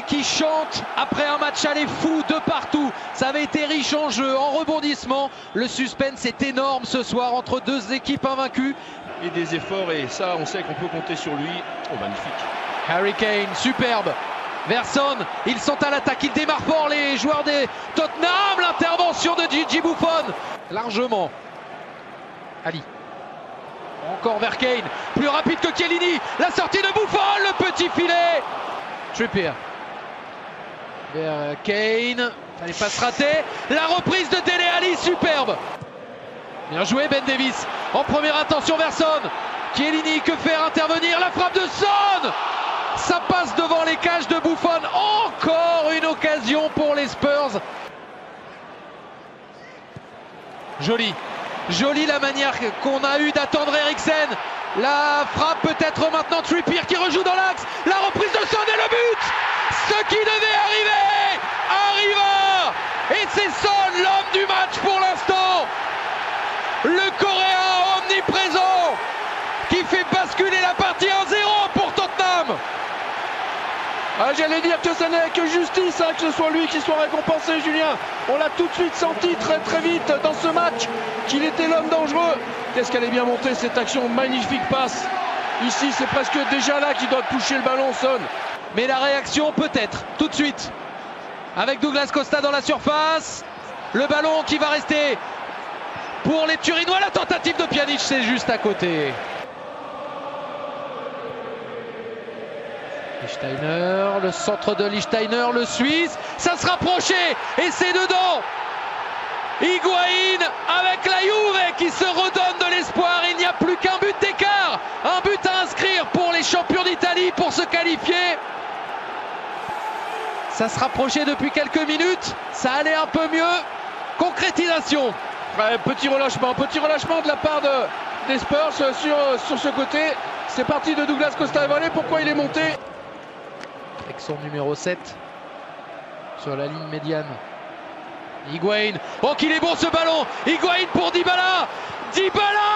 qui chante après un match aller fou de partout. Ça avait été riche en jeu, en rebondissement. Le suspense est énorme ce soir entre deux équipes invaincues. Et des efforts, et ça on sait qu'on peut compter sur lui. Oh, magnifique. Harry Kane, superbe. Verson, ils sont à l'attaque, ils démarrent fort les joueurs des Tottenham. L'intervention de Gigi Buffon, largement. Ali. Encore vers Kane, plus rapide que Chiellini. La sortie de Buffon, le petit filet. Trippier. Vers Kane, fallait pas se rater. La reprise de Dele Alli, superbe. Bien joué Ben Davies. En première intention vers Son. Chiellini, que faire intervenir? La frappe de Son. Ça passe devant les cages de Buffon. Encore une occasion pour les Spurs. Joli. Jolie la manière qu'on a eu d'attendre Eriksen. La frappe peut-être maintenant Trippier qui rejoue dans l'axe. La reprise de Son et le but. Ce qui devait arriver arriva. Et c'est Son, l'homme du match pour l'instant. Le Coréen omniprésent qui fait basculer la partie 1-0 pour Tottenham. Ah, j'allais dire que ça n'est que justice que ce soit lui qui soit récompensé, Julien. On l'a tout de suite senti très vite dans ce match qu'il était l'homme dangereux. Qu'est-ce qu'elle est bien montée cette action, magnifique passe. Ici c'est presque déjà là qu'il doit toucher le ballon, Son. Mais la réaction peut-être tout de suite avec Douglas Costa dans la surface. Le ballon qui va rester pour les Turinois. La tentative de Pjanic, c'est juste à côté. Lichtsteiner, le centre de Lichtsteiner, le Suisse, ça se rapprochait et c'est dedans. Higuaín avec la Juve qui se redonne de l'espoir. Il n'y a plus qu'un but d'écart, un but à inscrire pour les champions d'Italie pour se qualifier. Ça se rapprochait depuis quelques minutes, ça allait un peu mieux. Concrétisation. Ouais, petit relâchement de la part des Spurs sur ce côté. C'est parti de Douglas Costa. Pourquoi il est monté? Avec son numéro 7 sur la ligne médiane. Higuaín, oh qu'il est bon ce ballon. Higuaín pour Dybala. Dybala,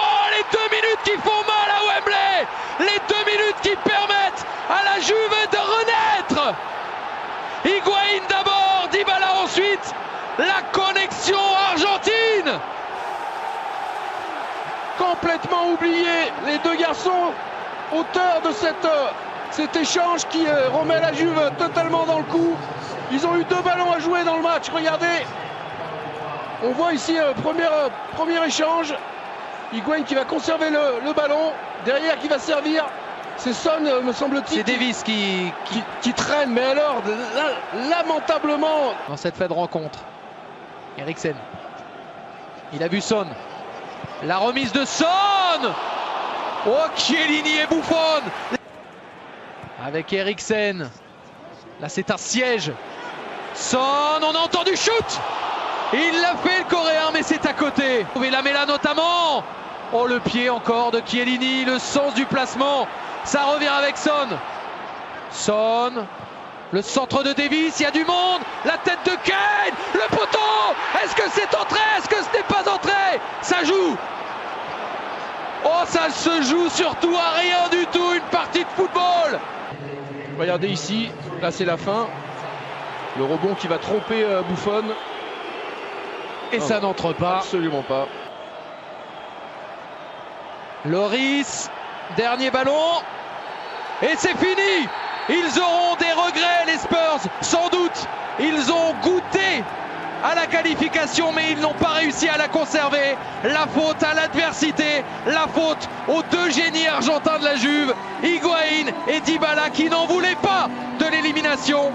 oh, les 2 minutes qui font mal à Wembley. Les 2 minutes qui permettent à la Juve de renaître. Higuaín d'abord, Dybala ensuite. La connexion argentine. Complètement oublié, les deux garçons, auteurs de cet échange qui remet la Juve totalement dans le coup. Ils ont eu 2 ballons à jouer dans le match, regardez. On voit ici premier échange. Higuaín qui va conserver le ballon, derrière qui va servir. C'est Son, me semble-t-il. C'est Davies qui traîne, mais alors lamentablement. Dans cette fin de rencontre, Eriksen, il a vu Son. La remise de Son. Oh, Chiellini et Buffon. Avec Eriksen. Là, c'est un siège. Son, on a entendu shoot. Il l'a fait le Coréen, mais c'est à côté. Et la Mela notamment. Oh, le pied encore de Chiellini. Le sens du placement. Ça revient avec Son. Son. Le centre de Davies, il y a du monde. La tête de Kane. Le poteau. Est-ce que c'est entré? Est-ce que ce n'est pas entré? Ça joue. Oh, ça se joue surtout à rien du tout. Une partie de football. Regardez ici. Là, c'est la fin. Le rebond qui va tromper Buffon. Et ça n'entre pas. Absolument pas. Loris. Dernier ballon. Et c'est fini. Ils auront des regrets, les Spurs, sans doute. Ils ont goûté à la qualification, mais ils n'ont pas réussi à la conserver. La faute à l'adversité, la faute aux 2 génies argentins de la Juve, Higuaín et Dybala, qui n'en voulaient pas de l'élimination.